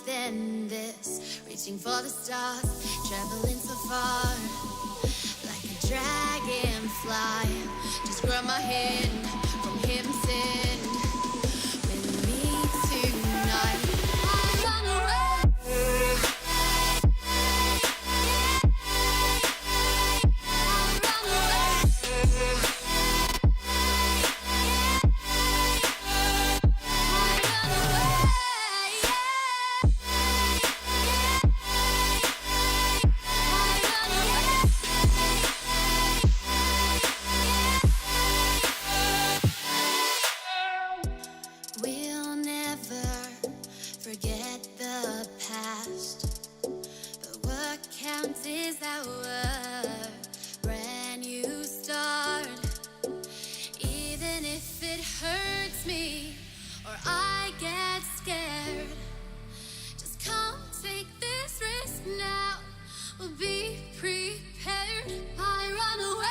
than this. Reaching for the stars, traveling so far, like a dragonfly. Just grab my hand from him, sin with me tonight. I run away. We'll never forget the past, but what counts is our brand new start. Even if it hurts me or I get scared, just come take this risk now. We'll be prepared. I run away.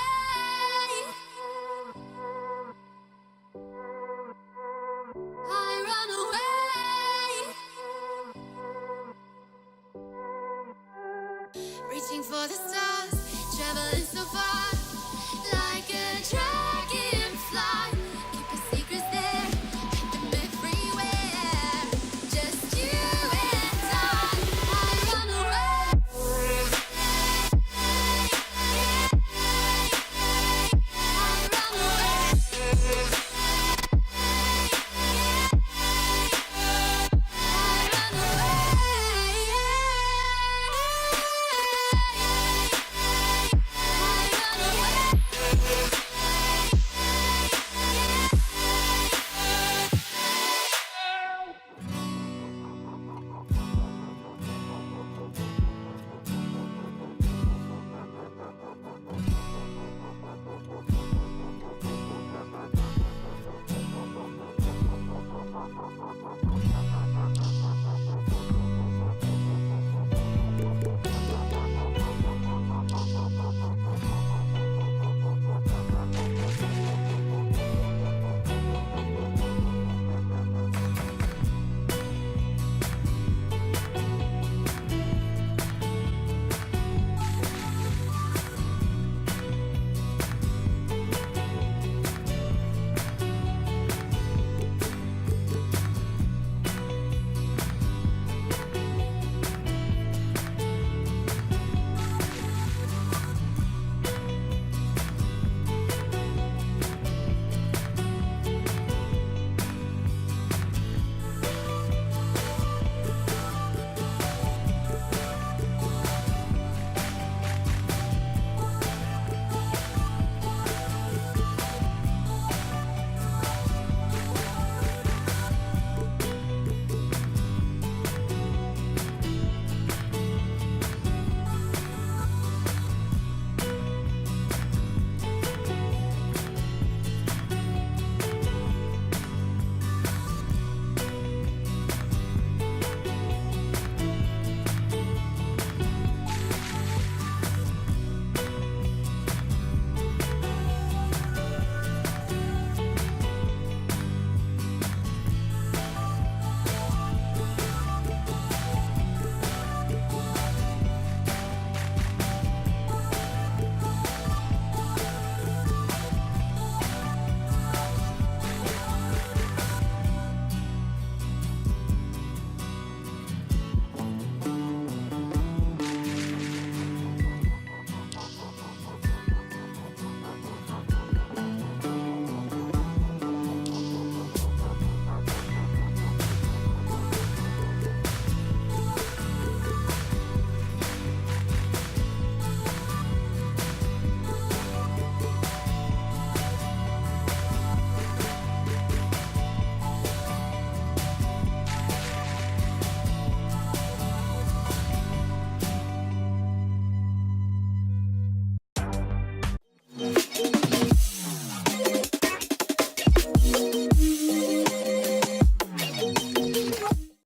I run away. Reaching for the stars, traveling so far.